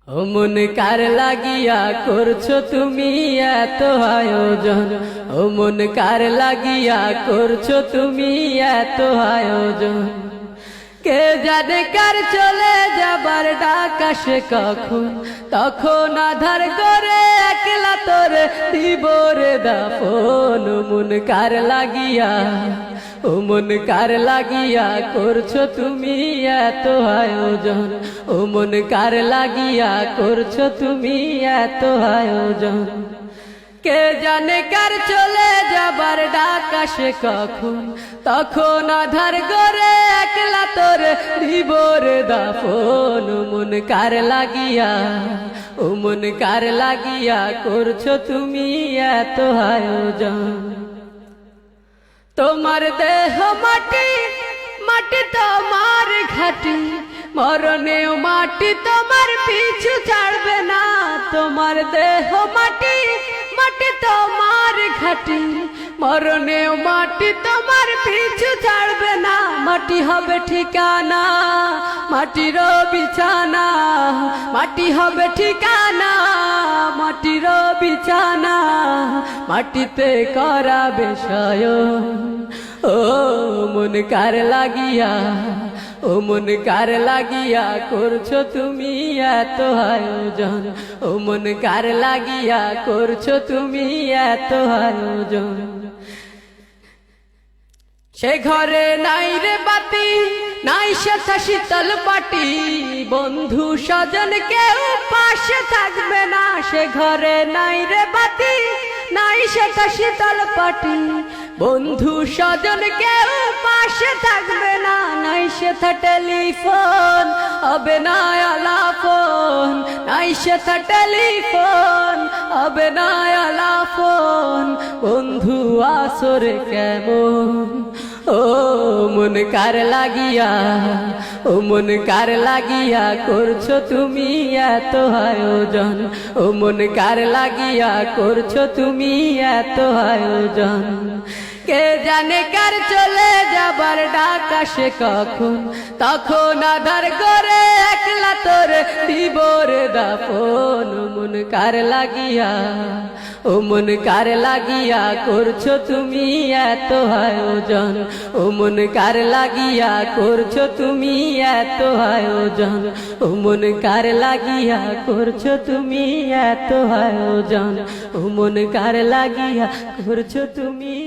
ও মন কার লাগিয়া করছো তুমি এত আয়োজন, ও মন কার লাগিয়া করছো তুমি এত আয়োজন। কে জানে কার চলে যাবার ডাক আসে কখন, তখন আধার করে একলা তোরে দিব রে দাফন। ও মন কার লাগিয়া, ও মন কার লাগিয়া করছো তুমি এত আয়োজন, ও মন কার লাগিয়া করছো তুমি এত আয়োজন। কে জানে কার চলে যাবার ডাক আসে কখন, তখন আধার করে একলা তোরে দিব রে দাফন। ও মন কার লাগিয়া, ও মন কার লাগিয়া করছো তুমি এত আয়োজন। তোমার দেহ মাটি, মাটি তোমার ঘাটি, মরণেও মাটি তোমার পিছু ছাড়বে না। তোমার দেহ মাটি, মাটি তোমার ঘাটি, মরণেও মাটি তোমার পিছু ছাড়বে না। মাটি হবে ঠিকানা, মাটির বিছানা, মাটি হবে ঠিকানা, মাটির বিছানা, মাটিতে করাবে শয়ন। ও মন কার লাগিয়া, ও মন কার লাগিয়া করছো তুমি এত আয়োজন, ও মন কার লাগিয়া করছো তুমি এত আয়োজন। সে ঘরে নাই রে বাতি, নাই সেথা শীতল পাটি, বন্ধু স্বজন কেউ পাশে থাকবে না। সে ঘরে নাই রে বাতি, নাই সেথা শীতল পাটি, বন্ধু স্বজন কেউ পাশে থাকবে না। নাই সেথা টেলিফোন হবে না আলাপন, নাই সেথা টেলিফোন হবে না আলাপন। বন্ধু আসরে কেমন, ও মন কার লাগিয়া, ও মন কার লাগিয়া করছো তুমি এত আয়োজন, ও মন কার লাগিয়া করছো তুমি এত আয়োজন। কে জানে কার চলে যাবার ডাক আসে কখন, তখন আধার করে একলা তোরে দিব রে দাফন। ও মন কার লাগিয়া, ও মন কার লাগিয়া করছো তুমি এত আয়োজন, ও মন কার লাগিয়া করছো তুমি এত আয়োজন, ও মন কার লাগিয়া করছো তুমি এত আয়োজন, ও মন কার লাগিয়া করছো তুমি।